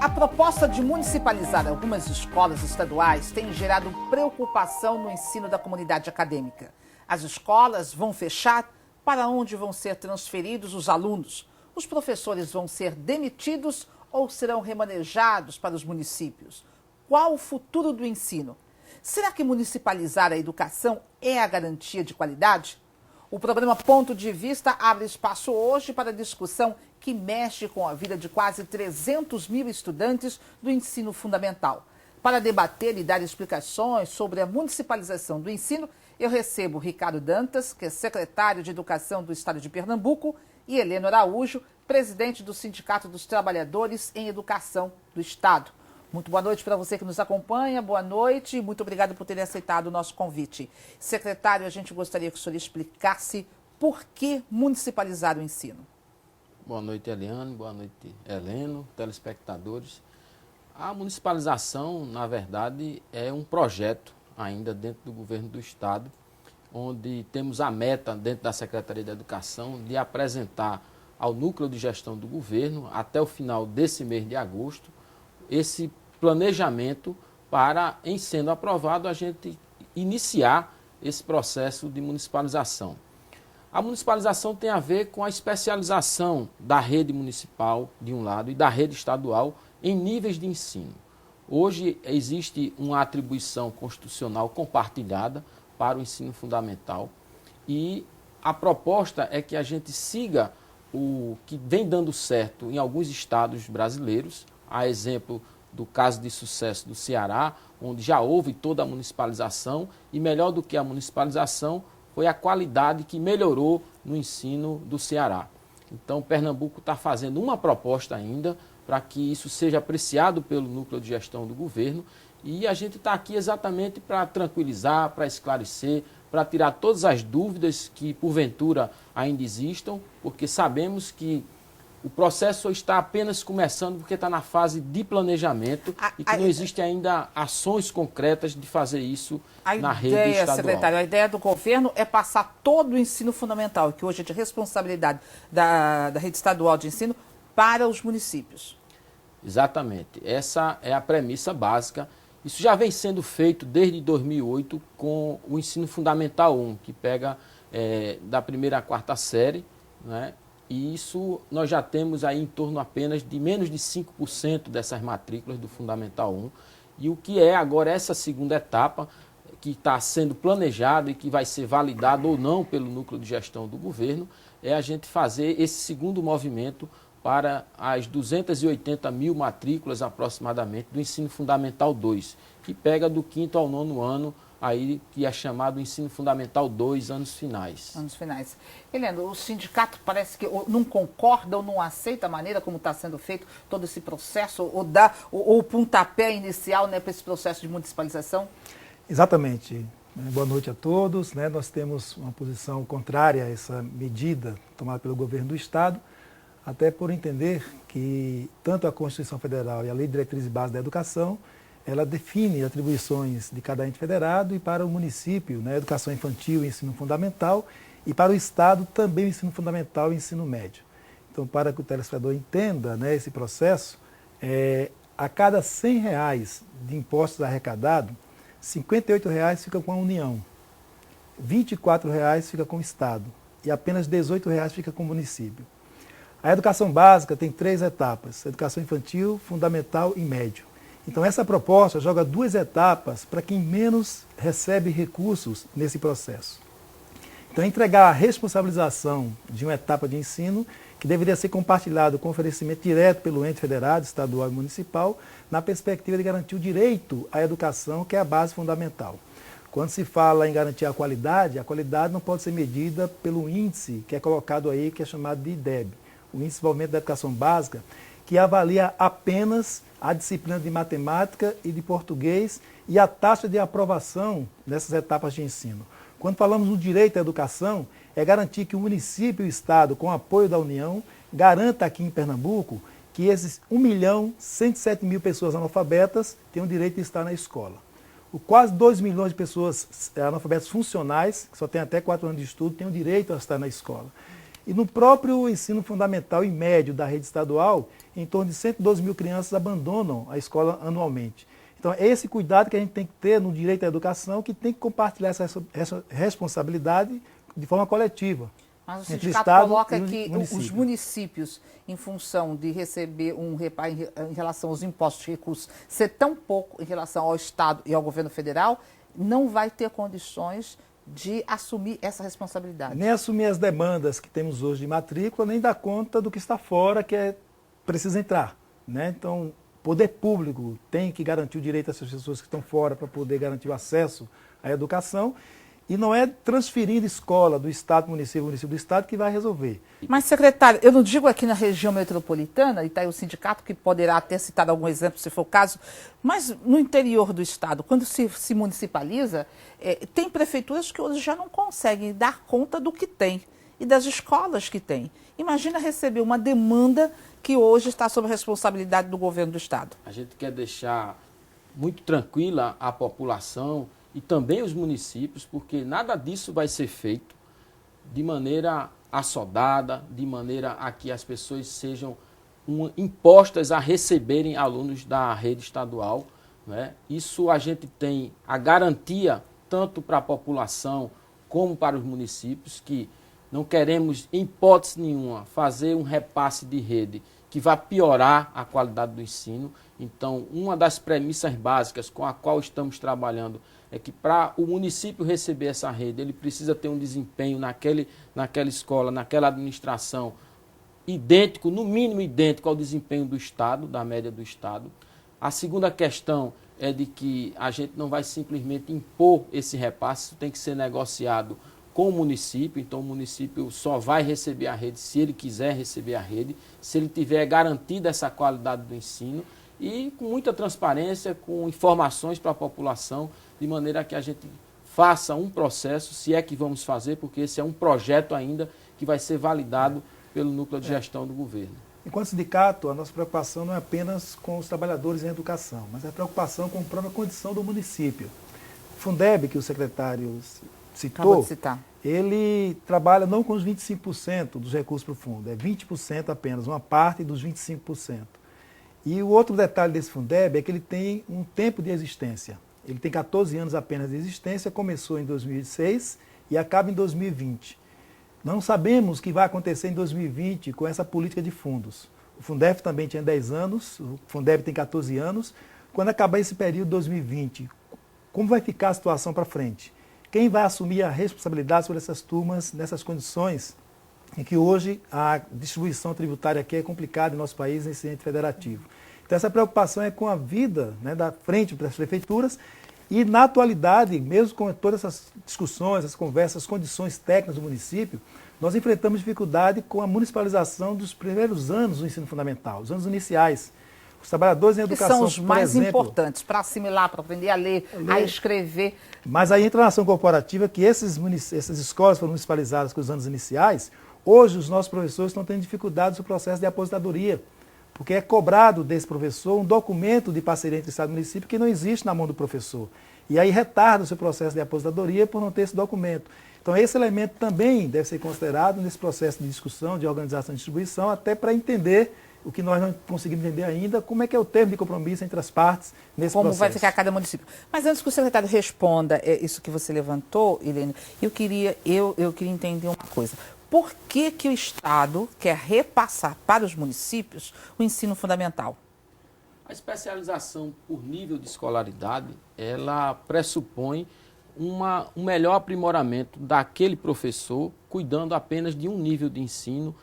A proposta de municipalizar algumas escolas estaduais tem gerado preocupação no ensino da comunidade acadêmica. As escolas vão fechar? Para onde vão ser transferidos os alunos? Os professores vão ser demitidos ou serão remanejados para os municípios? Qual o futuro do ensino? Será que municipalizar a educação é a garantia de qualidade? O programa Ponto de Vista abre espaço hoje para discussão que mexe com a vida de quase 300 mil estudantes do ensino fundamental. Para debater e dar explicações sobre a municipalização do ensino, eu recebo Ricardo Dantas, que é secretário de Educação do Estado de Pernambuco, e Heleno Araújo, presidente do Sindicato dos Trabalhadores em Educação do Estado. Muito boa noite para você que nos acompanha, boa noite e muito obrigado por ter aceitado o nosso convite. Secretário, a gente gostaria que o senhor explicasse por que municipalizar o ensino. Boa noite, Eliane, boa noite, Heleno, telespectadores. A municipalização, na verdade, é um projeto ainda dentro do governo do Estado, onde temos a meta dentro da Secretaria de Educação de apresentar ao núcleo de gestão do governo, até o final desse mês de agosto, esse planejamento para, em sendo aprovado, a gente iniciar esse processo de municipalização. A municipalização tem a ver com a especialização da rede municipal, de um lado, e da rede estadual em níveis de ensino. Hoje existe uma atribuição constitucional compartilhada para o ensino fundamental e a proposta é que a gente siga o que vem dando certo em alguns estados brasileiros, a exemplo do caso de sucesso do Ceará, onde já houve toda a municipalização e melhor do que a municipalização foi a qualidade que melhorou no ensino do Ceará. Então, Pernambuco está fazendo uma proposta ainda para que isso seja apreciado pelo núcleo de gestão do governo e a gente está aqui exatamente para tranquilizar, para esclarecer, para tirar todas as dúvidas que porventura ainda existam, porque sabemos que o processo está apenas começando porque está na fase de planejamento e que não existe ainda ações concretas de fazer isso na rede estadual. Secretário, a ideia do governo é passar todo o ensino fundamental, que hoje é de responsabilidade da rede estadual de ensino, para os municípios. Exatamente. Essa é a premissa básica. Isso já vem sendo feito desde 2008 com o ensino fundamental 1, que pega da primeira à quarta série, né? E isso nós já temos aí em torno apenas de menos de 5% dessas matrículas do Fundamental 1. E o que é agora essa segunda etapa, que está sendo planejada e que vai ser validada ou não pelo núcleo de gestão do governo, é a gente fazer esse segundo movimento para as 280 mil matrículas aproximadamente do Ensino Fundamental 2, que pega do 5º ao 9º ano, aí que é chamado Ensino Fundamental 2, anos finais. Anos finais. Heleno, o sindicato parece que não concorda ou não aceita a maneira como está sendo feito todo esse processo, ou dá o pontapé inicial, né, para esse processo de municipalização? Exatamente. Boa noite a todos. Nós temos uma posição contrária a essa medida tomada pelo governo do Estado, até por entender que tanto a Constituição Federal e a Lei de Diretrizes e Bases da Educação ela define atribuições de cada ente federado e para o município, educação infantil e ensino fundamental, e para o Estado também o ensino fundamental e ensino médio. Então, para que o telespectador entenda esse processo, a cada R$100 de impostos arrecadados, R$58 fica com a União, R$24 fica com o Estado e apenas R$18 fica com o município. A educação básica tem 3 etapas, educação infantil, fundamental e médio. Então, essa proposta joga 2 etapas para quem menos recebe recursos nesse processo. Então, entregar a responsabilização de uma etapa de ensino que deveria ser compartilhado com oferecimento direto pelo ente federado, estadual e municipal, na perspectiva de garantir o direito à educação, que é a base fundamental. Quando se fala em garantir a qualidade não pode ser medida pelo índice que é colocado aí, que é chamado de IDEB, o Índice de Desenvolvimento da Educação Básica, que avalia apenas a disciplina de matemática e de português e a taxa de aprovação nessas etapas de ensino. Quando falamos no direito à educação, é garantir que o município e o Estado, com apoio da União, garanta aqui em Pernambuco que esses 1.107.000 pessoas analfabetas tenham o direito de estar na escola. Quase 2 milhões de pessoas analfabetas funcionais, que só têm até 4 anos de estudo, têm o direito a estar na escola. E no próprio ensino fundamental e médio da rede estadual, em torno de 112 mil crianças abandonam a escola anualmente. Então, é esse cuidado que a gente tem que ter no direito à educação, que tem que compartilhar essa responsabilidade de forma coletiva. Mas o sindicato coloca que os municípios, em função de receber um reparo em relação aos impostos de recursos, ser tão pouco em relação ao Estado e ao governo federal, não vai ter condições de assumir essa responsabilidade. Nem assumir as demandas que temos hoje de matrícula, nem dar conta do que está fora, que precisa entrar, né? Então, o poder público tem que garantir o direito dessas pessoas que estão fora para poder garantir o acesso à educação. E não é transferindo escola do Estado para o município do Estado que vai resolver. Mas, secretário, eu não digo aqui na região metropolitana, e está aí o sindicato que poderá até citar algum exemplo, se for o caso, mas no interior do Estado, quando se municipaliza, tem prefeituras que hoje já não conseguem dar conta do que tem e das escolas que tem. Imagina receber uma demanda que hoje está sob a responsabilidade do governo do Estado. A gente quer deixar muito tranquila a população e também os municípios, porque nada disso vai ser feito de maneira assodada, de maneira a que as pessoas sejam impostas a receberem alunos da rede estadual, né? Isso a gente tem a garantia, tanto para a população como para os municípios, que não queremos, em hipótese nenhuma, fazer um repasse de rede que vai piorar a qualidade do ensino. Então, uma das premissas básicas com a qual estamos trabalhando é que para o município receber essa rede, ele precisa ter um desempenho naquela escola, naquela administração, idêntico, no mínimo idêntico ao desempenho do Estado, da média do Estado. A segunda questão é de que a gente não vai simplesmente impor esse repasse, isso tem que ser negociado com o município. Então o município só vai receber a rede se ele quiser receber a rede, se ele tiver garantida essa qualidade do ensino e com muita transparência, com informações para a população, de maneira que a gente faça um processo, se é que vamos fazer, porque esse é um projeto ainda que vai ser validado pelo núcleo de gestão do governo. Enquanto sindicato, a nossa preocupação não é apenas com os trabalhadores em educação, mas é a preocupação com a própria condição do município. O Fundeb, que o secretário citou, ele trabalha não com os 25% dos recursos para o fundo, é 20% apenas, uma parte dos 25%. E o outro detalhe desse Fundeb é que ele tem um tempo de existência. Ele tem 14 anos apenas de existência, começou em 2006 e acaba em 2020. Não sabemos o que vai acontecer em 2020 com essa política de fundos. O Fundeb também tinha 10 anos, o Fundeb tem 14 anos. Quando acabar esse período 2020, como vai ficar a situação para frente? Quem vai assumir a responsabilidade sobre essas turmas nessas condições em que hoje a distribuição tributária aqui é complicada em nosso país, nesse ente federativo? Então essa preocupação é com a vida, né, da frente das prefeituras e na atualidade, mesmo com todas essas discussões, essas conversas, as condições técnicas do município, nós enfrentamos dificuldade com a municipalização dos primeiros anos do ensino fundamental, os anos iniciais. Os trabalhadores em educação, que são os mais importantes para assimilar, para aprender a ler, a escrever. Mas aí entra na ação corporativa que essas escolas foram municipalizadas com os anos iniciais. Hoje os nossos professores estão tendo dificuldades no processo de aposentadoria, porque é cobrado desse professor um documento de parceria entre Estado e município que não existe na mão do professor. E aí retarda o seu processo de aposentadoria por não ter esse documento. Então esse elemento também deve ser considerado nesse processo de discussão, de organização e distribuição, até para entender o que nós não conseguimos entender ainda, como é que é o termo de compromisso entre as partes nesse processo. Como vai ficar cada município. Mas antes que o secretário responda isso que você levantou, Irene, eu queria entender uma coisa. Por que o Estado quer repassar para os municípios o ensino fundamental? A especialização por nível de escolaridade, ela pressupõe um melhor aprimoramento daquele professor, cuidando apenas de um nível de ensino,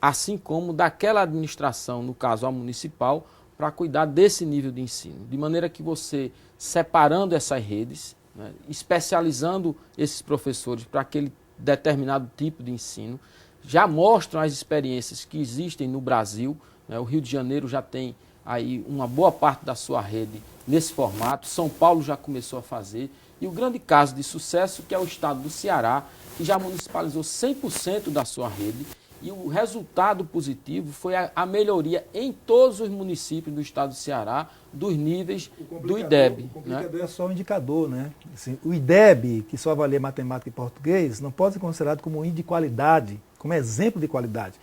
assim como daquela administração, no caso a municipal, para cuidar desse nível de ensino. De maneira que você, separando essas redes, né, especializando esses professores para aquele determinado tipo de ensino, já mostram as experiências que existem no Brasil, né? O Rio de Janeiro já tem aí uma boa parte da sua rede nesse formato, São Paulo já começou a fazer, e o grande caso de sucesso que é o estado do Ceará, que já municipalizou 100% da sua rede, e o resultado positivo foi a melhoria em todos os municípios do estado do Ceará dos níveis do IDEB. O complicador é só um indicador, né? Assim, o IDEB, que só avalia matemática e português, não pode ser considerado como um índice de qualidade, como exemplo de qualidade.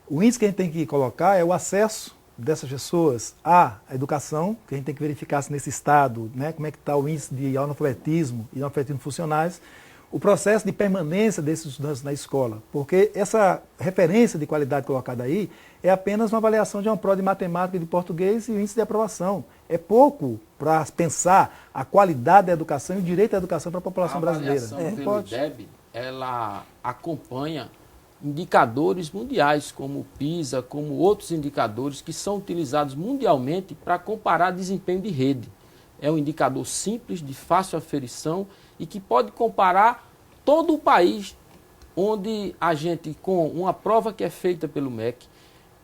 O índice que a gente tem que colocar é o acesso dessas pessoas à educação, que a gente tem que verificar se nesse estado, né, como é que está o índice de analfabetismo e analfabetismo funcionais, o processo de permanência desses estudantes na escola, porque essa referência de qualidade colocada aí é apenas uma avaliação de uma prova de matemática e de português e o índice de aprovação. É pouco para pensar a qualidade da educação e o direito à educação para a população brasileira. A avaliação pelo IDEB, ela acompanha indicadores mundiais, como o PISA, como outros indicadores que são utilizados mundialmente para comparar desempenho de rede. É um indicador simples, de fácil aferição e que pode comparar todo o país, onde a gente, com uma prova que é feita pelo MEC,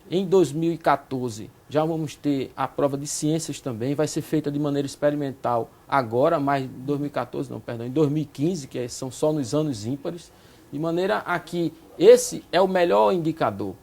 em 2014 já vamos ter a prova de ciências também, vai ser feita de maneira experimental agora, mas em 2014 não, perdão, em 2015, que são só nos anos ímpares, de maneira a que esse é o melhor indicador.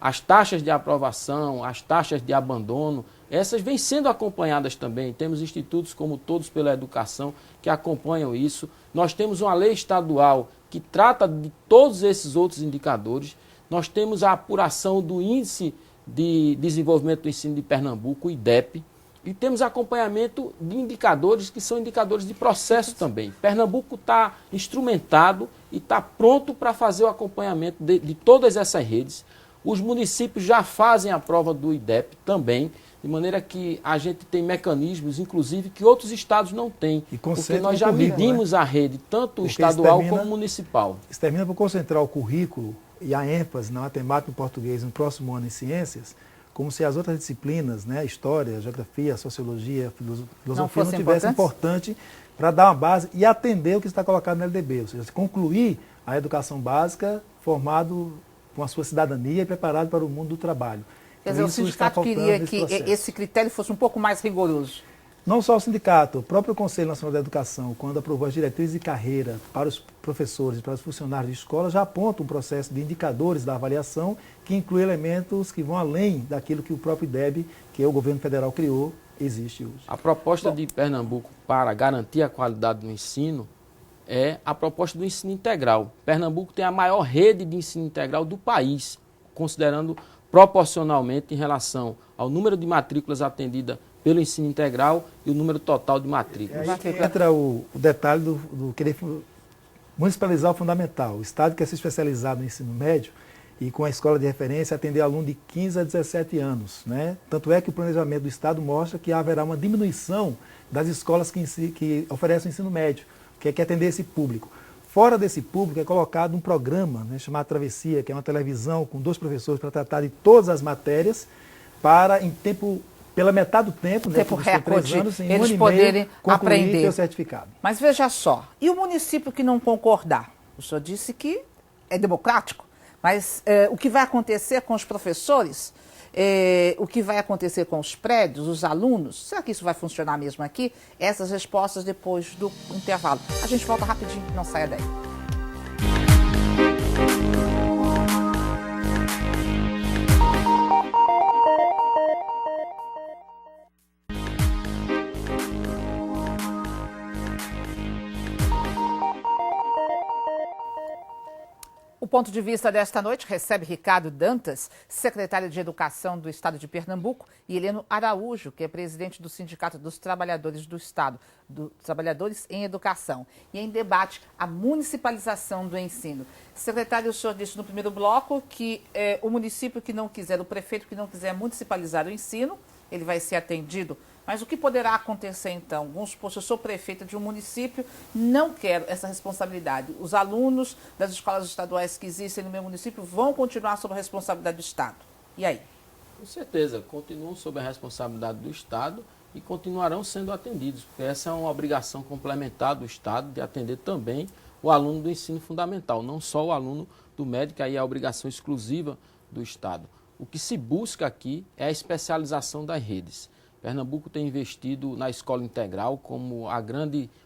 As taxas de aprovação, as taxas de abandono, essas vêm sendo acompanhadas também. Temos institutos como Todos pela Educação que acompanham isso. Nós temos uma lei estadual que trata de todos esses outros indicadores. Nós temos a apuração do Índice de Desenvolvimento do Ensino de Pernambuco, o IDEP, e temos acompanhamento de indicadores que são indicadores de processo também. Pernambuco está instrumentado e está pronto para fazer o acompanhamento de todas essas redes. Os municípios já fazem a prova do IDEP também, de maneira que a gente tem mecanismos, inclusive, que outros estados não têm. Porque nós já medimos a rede, tanto estadual como municipal. Isso termina por concentrar o currículo e a ênfase na matemática e no português no próximo ano em ciências, como se as outras disciplinas, né, história, geografia, sociologia, filosofia, não tivessem importante para dar uma base e atender o que está colocado no LDB, ou seja, concluir a educação básica formado com a sua cidadania e preparado para o mundo do trabalho. Quer dizer, o sindicato queria que esse critério fosse um pouco mais rigoroso. Não só o sindicato, o próprio Conselho Nacional da Educação, quando aprovou as diretrizes de carreira para os professores e para os funcionários de escola, já aponta um processo de indicadores da avaliação que inclui elementos que vão além daquilo que o próprio IDEB, que o governo federal criou, existe hoje. A proposta de Pernambuco para garantir a qualidade do ensino é a proposta do ensino integral. Pernambuco tem a maior rede de ensino integral do país, considerando proporcionalmente em relação ao número de matrículas atendidas pelo ensino integral e o número total de matrículas. Entra o detalhe do querer municipalizar o fundamental. O Estado quer se especializar no ensino médio e com a escola de referência atender aluno de 15 a 17 anos. Né? Tanto é que o planejamento do Estado mostra que haverá uma diminuição das escolas que oferecem o ensino médio, que quer atender esse público. Fora desse público é colocado um programa, né, chamado Travessia, que é uma televisão com 2 professores para tratar de todas as matérias, para em tempo, pela metade do tempo, tempo recorde, eles poderem aprender o certificado. Mas veja só, e o município que não concordar? O senhor disse que é democrático, mas o que vai acontecer com os professores? O que vai acontecer com os prédios, os alunos? Será que isso vai funcionar mesmo aqui? Essas respostas depois do intervalo. A gente volta rapidinho, não saia daí. O ponto de vista desta noite recebe Ricardo Dantas, secretário de Educação do Estado de Pernambuco, e Heleno Araújo, que é presidente do Sindicato dos Trabalhadores do Estado, dos Trabalhadores em Educação. E em debate a municipalização do ensino. Secretário, o senhor disse no primeiro bloco que o município que não quiser, o prefeito que não quiser municipalizar o ensino, ele vai ser atendido. Mas o que poderá acontecer então? Vamos supor, se eu sou prefeita de um município, não quero essa responsabilidade. Os alunos das escolas estaduais que existem no meu município vão continuar sob a responsabilidade do Estado. E aí? Com certeza, continuam sob a responsabilidade do Estado e continuarão sendo atendidos, porque essa é uma obrigação complementar do Estado de atender também o aluno do ensino fundamental, não só o aluno do médio, que aí é a obrigação exclusiva do Estado. O que se busca aqui é a especialização das redes. Pernambuco tem investido na escola integral como o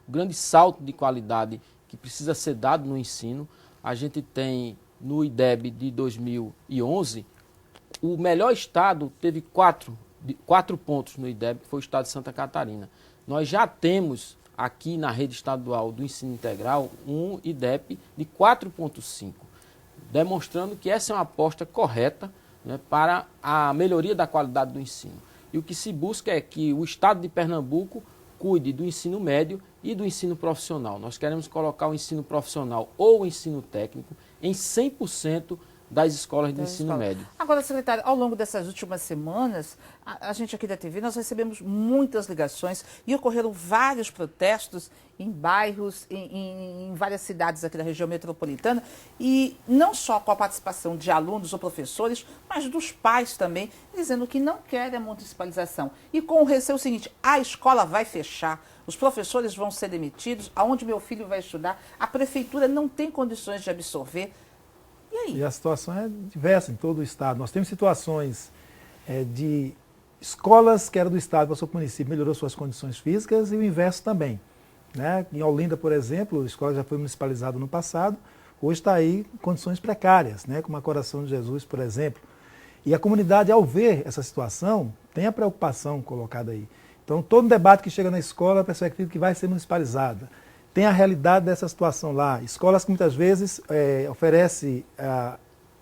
grande salto de qualidade que precisa ser dado no ensino. A gente tem no IDEB de 2011, o melhor estado teve 4 pontos no IDEB, que foi o estado de Santa Catarina. Nós já temos aqui na rede estadual do ensino integral um IDEB de 4,5. demonstrando que essa é uma aposta correta, né, para a melhoria da qualidade do ensino. E o que se busca é que o Estado de Pernambuco cuide do ensino médio e do ensino profissional. Nós queremos colocar o ensino profissional ou o ensino técnico em 100% das escolas de ensino médio. Agora, secretário, ao longo dessas últimas semanas, a gente aqui da TV, nós recebemos muitas ligações e ocorreram vários protestos em bairros, em várias cidades aqui da região metropolitana, e não só com a participação de alunos ou professores, mas dos pais também, dizendo que não querem a municipalização. E com o receio seguinte, a escola vai fechar, os professores vão ser demitidos, aonde meu filho vai estudar, a prefeitura não tem condições de absorver. E aí? E a situação é diversa em todo o estado. Nós temos situações de escolas que eram do estado, passou para o município, melhorou suas condições físicas, e o inverso também. Né? Em Olinda, por exemplo, a escola já foi municipalizada no passado, hoje está aí em condições precárias, né? Como a Coração de Jesus, por exemplo. E a comunidade, ao ver essa situação, tem a preocupação colocada aí. Então, todo debate que chega na escola, a pessoa acredita que vai ser municipalizada. Tem a realidade dessa situação lá. Escolas que muitas vezes oferecem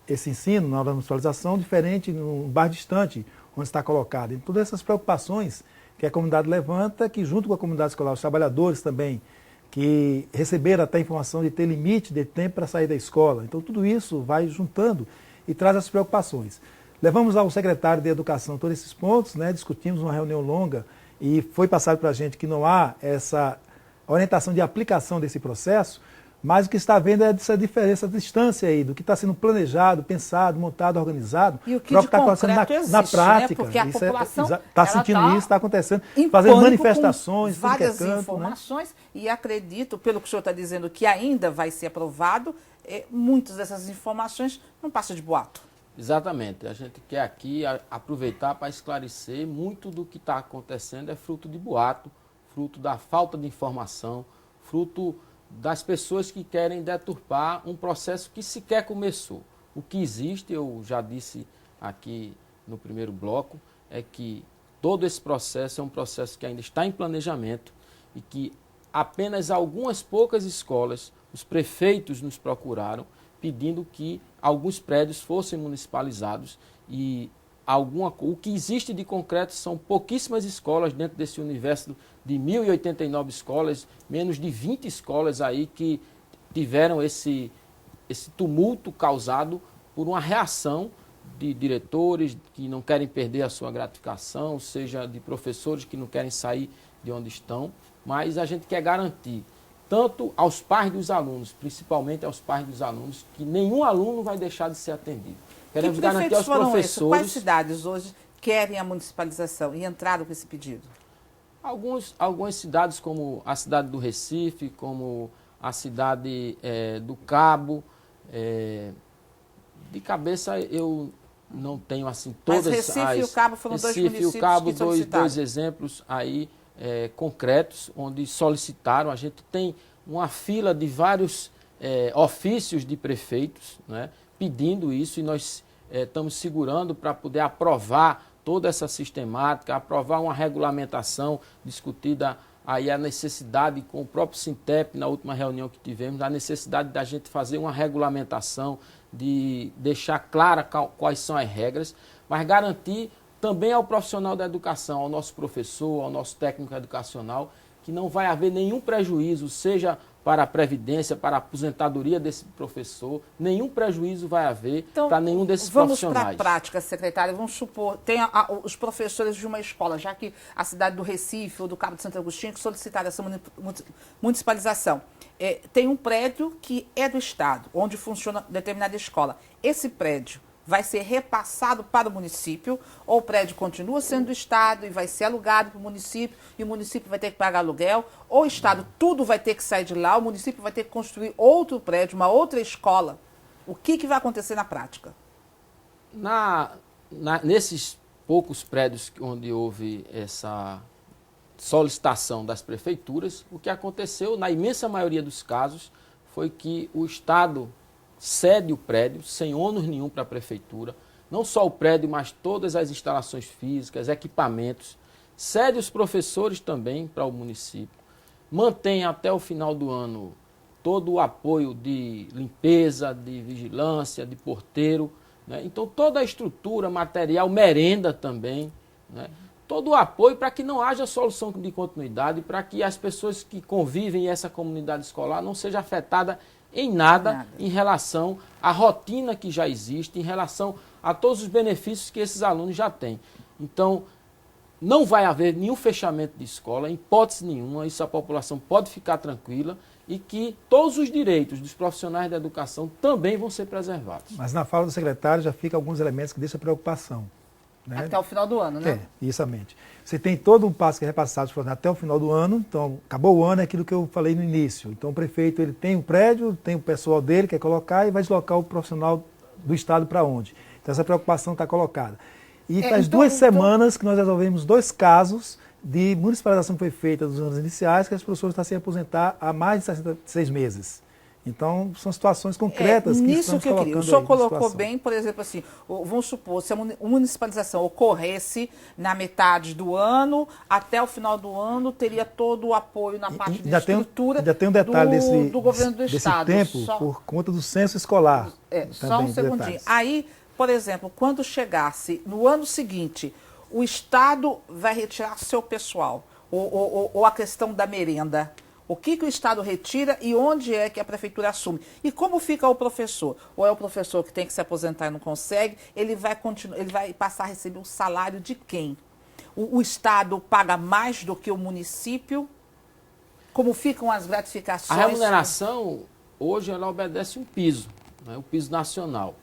esse ensino na hora da municipalização diferente num bairro distante onde está colocado. E todas essas preocupações que a comunidade levanta, que junto com a comunidade escolar, os trabalhadores também, que receberam até a informação de ter limite de tempo para sair da escola. Então tudo isso vai juntando e traz as preocupações. Levamos ao secretário de Educação todos esses pontos, né, discutimos uma reunião longa e foi passado para a gente que não há essa orientação de aplicação desse processo, mas o que está vendo é essa diferença, essa distância aí do que está sendo planejado, pensado, montado, organizado, e o que está acontecendo na prática. Né? Porque a população está sentindo isso, está acontecendo, fazendo manifestações, várias canto, informações, né? E acredito, pelo que o senhor está dizendo, que ainda vai ser aprovado, muitas dessas informações não passam de boato. Exatamente. A gente quer aqui aproveitar para esclarecer muito do que está acontecendo é fruto de boato, fruto da falta de informação, fruto das pessoas que querem deturpar um processo que sequer começou. O que existe, eu já disse aqui no primeiro bloco, é que todo esse processo é um processo que ainda está em planejamento e que apenas algumas poucas escolas, os prefeitos nos procuraram pedindo que alguns prédios fossem municipalizados e o que existe de concreto são pouquíssimas escolas dentro desse universo de 1.089 escolas, menos de 20 escolas aí que tiveram esse tumulto causado por uma reação de diretores que não querem perder a sua gratificação, seja de professores que não querem sair de onde estão, mas a gente quer garantir tanto aos pais dos alunos, principalmente aos pais dos alunos, que nenhum aluno vai deixar de ser atendido. Queremos garantir aos professores... Quais cidades hoje querem a municipalização e entraram com esse pedido? Algumas cidades, como a cidade do Recife, como a cidade do Cabo. De cabeça eu não tenho assim todas as... Mas Recife e o Cabo foram dois municípios Recife e o Cabo, que solicitaram. dois exemplos aí concretos, onde solicitaram. A gente tem uma fila de vários ofícios de prefeitos, né, pedindo isso, e nós estamos segurando para poder aprovar toda essa sistemática, aprovar uma regulamentação discutida aí a necessidade com o próprio Sintep, na última reunião que tivemos, a necessidade da gente fazer uma regulamentação, de deixar clara quais são as regras, mas garantir também ao profissional da educação, ao nosso professor, ao nosso técnico educacional, que não vai haver nenhum prejuízo, seja para a previdência, para a aposentadoria desse professor, nenhum prejuízo vai haver para nenhum desses profissionais. Vamos para a prática, secretário. Vamos supor, tem os professores de uma escola, já que a cidade do Recife ou do Cabo de Santo Agostinho que solicitaram essa municipalização. Tem um prédio que é do Estado, onde funciona determinada escola. Esse prédio vai ser repassado para o município, ou o prédio continua sendo do Estado e vai ser alugado para o município, e o município vai ter que pagar aluguel, ou o Estado tudo vai ter que sair de lá, o município vai ter que construir outro prédio, uma outra escola. O que vai acontecer na prática? Nesses poucos prédios onde houve essa solicitação das prefeituras, o que aconteceu, na imensa maioria dos casos, foi que o Estado cede o prédio sem ônus nenhum para a prefeitura, não só o prédio, mas todas as instalações físicas, equipamentos, cede os professores também para o município, mantém até o final do ano todo o apoio de limpeza, de vigilância, de porteiro, né? Então toda a estrutura, material, merenda também, né? Todo o apoio para que não haja solução de continuidade, para que as pessoas que convivem em essa comunidade escolar não seja afetada em nada em relação à rotina que já existe, em relação a todos os benefícios que esses alunos já têm. Então, não vai haver nenhum fechamento de escola, em hipótese nenhuma, isso a população pode ficar tranquila e que todos os direitos dos profissionais da educação também vão ser preservados. Mas na fala do secretário já fica alguns elementos que deixam preocupação. Né? Até o final do ano, né? Exatamente. Você tem todo um passo que é repassado até o final do ano, então acabou o ano, é aquilo que eu falei no início. Então o prefeito ele tem o prédio, tem o pessoal dele, quer colocar e vai deslocar o profissional do Estado para onde? Então essa preocupação está colocada. E faz 2 semanas que nós resolvemos 2 casos de municipalização que foi feita dos anos iniciais, que as pessoas estão sem aposentar há mais de 66 meses. Então, são situações concretas que estamos colocando aí. O senhor colocou bem, por exemplo, assim, vamos supor, se a municipalização ocorresse na metade do ano, até o final do ano, teria todo o apoio na parte de estrutura ainda tem um detalhe do governo do Estado. Desse tempo, por conta do censo escolar. Só um segundinho. Aí, por exemplo, quando chegasse no ano seguinte, o Estado vai retirar seu pessoal, ou a questão da merenda. O que o Estado retira e onde é que a Prefeitura assume? E como fica o professor? Ou é o professor que tem que se aposentar e não consegue, ele vai passar a receber o salário de quem? O Estado paga mais do que o município? Como ficam as gratificações? A remuneração, hoje, ela obedece um piso, né, o piso nacional.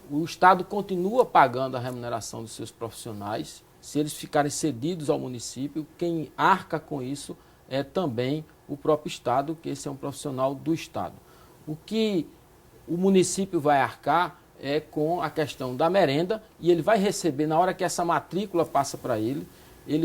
O Estado continua pagando a remuneração dos seus profissionais. Se eles ficarem cedidos ao município, quem arca com isso é também o próprio Estado, que esse é um profissional do Estado. O que o município vai arcar é com a questão da merenda e ele vai receber, na hora que essa matrícula passa para ele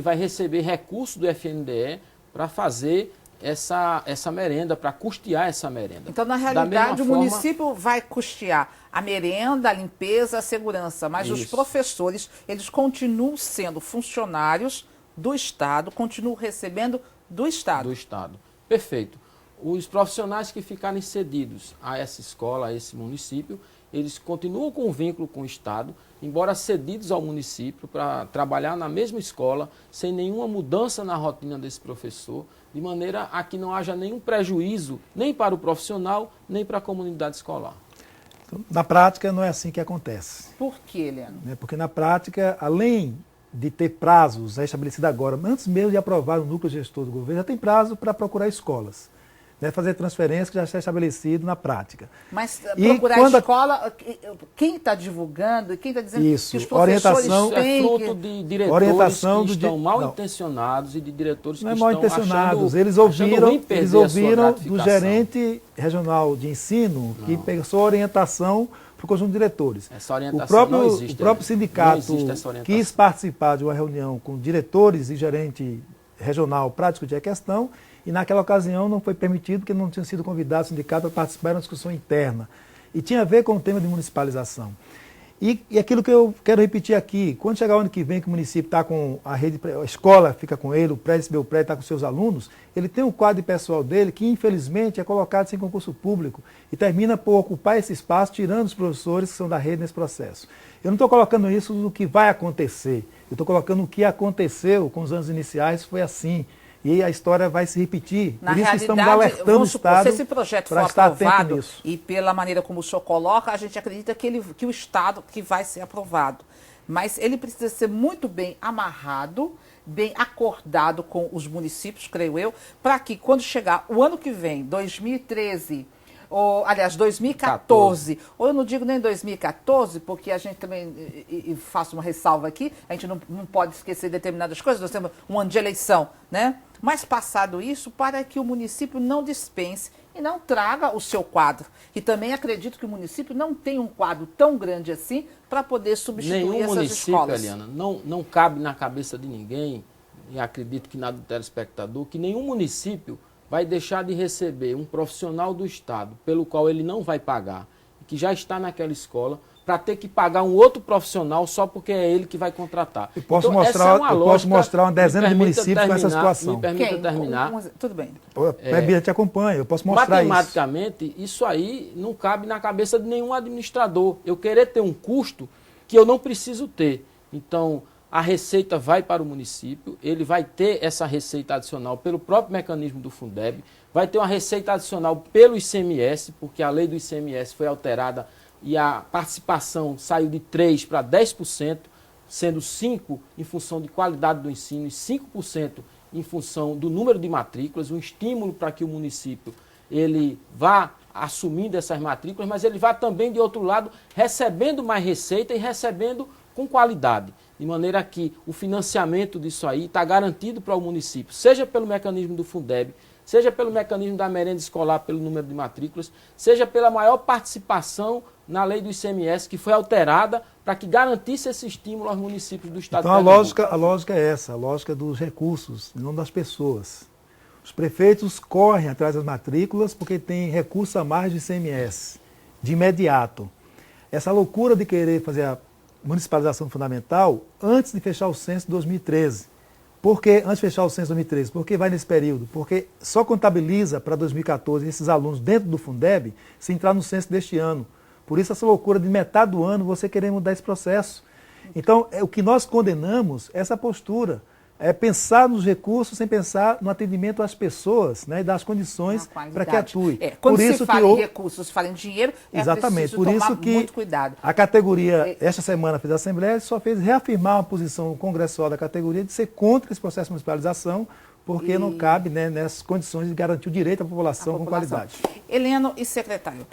vai receber recurso do FNDE para fazer essa merenda, para custear essa merenda. Então, na realidade, o município vai custear a merenda, a limpeza, a segurança, mas os professores, eles continuam sendo funcionários do Estado, continuam recebendo do Estado. Do Estado. Perfeito. Os profissionais que ficarem cedidos a essa escola, a esse município, eles continuam com vínculo com o Estado, embora cedidos ao município para trabalhar na mesma escola, sem nenhuma mudança na rotina desse professor, de maneira a que não haja nenhum prejuízo, nem para o profissional, nem para a comunidade escolar. Então, na prática, não é assim que acontece. Por quê, Eliano? Porque na prática, além de ter prazos estabelecidos agora, antes mesmo de aprovar o núcleo gestor do governo, já tem prazo para procurar escolas, né, fazer transferência que já está estabelecido na prática. Mas procurar a escola, quem está divulgando e quem está dizendo isso, que os professores têm... É fruto de diretores que estão mal intencionados e de diretores que estão intencionados. Eles ouviram do gerente regional de ensino que passou orientação para o conjunto de diretores. Essa orientação não existe. O próprio sindicato quis participar de uma reunião com diretores e gerente regional para discutir a questão e naquela ocasião não foi permitido porque não tinha sido convidado o sindicato para participar de uma discussão interna. E tinha a ver com o tema de municipalização. E aquilo que eu quero repetir aqui, quando chegar o ano que vem que o município está com a rede, a escola fica com ele, o prédio, meu prédio está com seus alunos, ele tem um quadro de pessoal dele que infelizmente é colocado sem concurso público e termina por ocupar esse espaço, tirando os professores que são da rede nesse processo. Eu não estou colocando isso no que vai acontecer, eu estou colocando o que aconteceu com os anos iniciais, foi assim. E a história vai se repetir. Na Por isso realidade, que estamos alertando o Estado. Se esse projeto for aprovado, e pela maneira como o senhor coloca, a gente acredita que o Estado que vai ser aprovado. Mas ele precisa ser muito bem amarrado, bem acordado com os municípios, creio eu, para que quando chegar o ano que vem, 2013, ou, aliás, 2014, ou eu não digo nem 2014, porque a gente também, e faço uma ressalva aqui, a gente não pode esquecer determinadas coisas, nós temos um ano de eleição, né? Mas passado isso, para que o município não dispense e não traga o seu quadro. E também acredito que o município não tem um quadro tão grande assim para poder substituir essas escolas. Eliana, não cabe na cabeça de ninguém, e acredito que na do telespectador, que nenhum município vai deixar de receber um profissional do Estado pelo qual ele não vai pagar, que já está naquela escola, para ter que pagar um outro profissional só porque é ele que vai contratar. Eu posso Então, mostrar uma dezena de municípios com essa situação. Me permita terminar. Tudo bem. Eu te acompanho, eu posso mostrar isso. Matematicamente, isso aí não cabe na cabeça de nenhum administrador. Eu querer ter um custo que eu não preciso ter. Então, a receita vai para o município, ele vai ter essa receita adicional pelo próprio mecanismo do Fundeb, vai ter uma receita adicional pelo ICMS, porque a lei do ICMS foi alterada e a participação saiu de 3% para 10%, sendo 5% em função de qualidade do ensino e 5% em função do número de matrículas, um estímulo para que o município ele vá assumindo essas matrículas, mas ele vá também, de outro lado, recebendo mais receita e recebendo com qualidade, de maneira que o financiamento disso aí está garantido para o município, seja pelo mecanismo do Fundeb, seja pelo mecanismo da merenda escolar, pelo número de matrículas, seja pela maior participação na lei do ICMS, que foi alterada para que garantisse esse estímulo aos municípios do estado de Pernambuco. Então a lógica é essa, a lógica dos recursos, não das pessoas. Os prefeitos correm atrás das matrículas porque tem recurso a mais de ICMS, de imediato. Essa loucura de querer fazer a municipalização fundamental antes de fechar o censo de 2013. Por que antes de fechar o censo de 2013? Por que vai nesse período? Porque só contabiliza para 2014 esses alunos dentro do Fundeb se entrar no censo deste ano. Por isso essa loucura de metade do ano você querer mudar esse processo. Então, o que nós condenamos é essa postura. É pensar nos recursos sem pensar no atendimento às pessoas, né, e das condições para que atue. Quando se fala em recursos, se fala em dinheiro, exatamente, preciso tomar muito cuidado. A categoria, esta semana fez a Assembleia, só fez reafirmar uma posição congressual da categoria de ser contra esse processo de municipalização, porque não cabe, né, nessas condições de garantir o direito à população com qualidade. Heleno e secretário,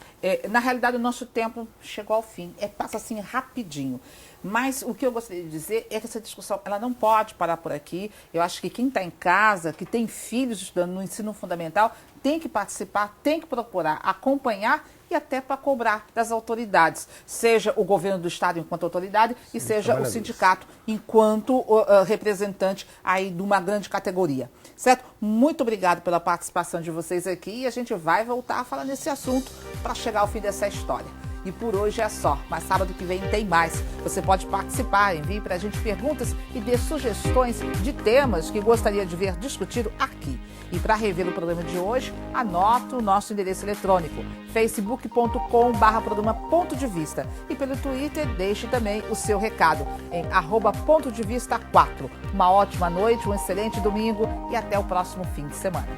na realidade o nosso tempo chegou ao fim, passa assim rapidinho. Mas o que eu gostaria de dizer é que essa discussão ela não pode parar por aqui. Eu acho que quem está em casa, que tem filhos estudando no ensino fundamental, tem que participar, tem que procurar acompanhar e até para cobrar das autoridades, seja o governo do estado enquanto autoridade e seja o sindicato enquanto representante aí de uma grande categoria. Certo? Muito obrigado pela participação de vocês aqui e a gente vai voltar a falar nesse assunto para chegar ao fim dessa história. E por hoje é só, mas sábado que vem tem mais. Você pode participar, envie para a gente perguntas e dê sugestões de temas que gostaria de ver discutido aqui. E para rever o programa de hoje, anote o nosso endereço eletrônico, facebook.com/programa Ponto de Vista. E pelo Twitter, deixe também o seu recado em @PontoDeVista4. Uma ótima noite, um excelente domingo e até o próximo fim de semana.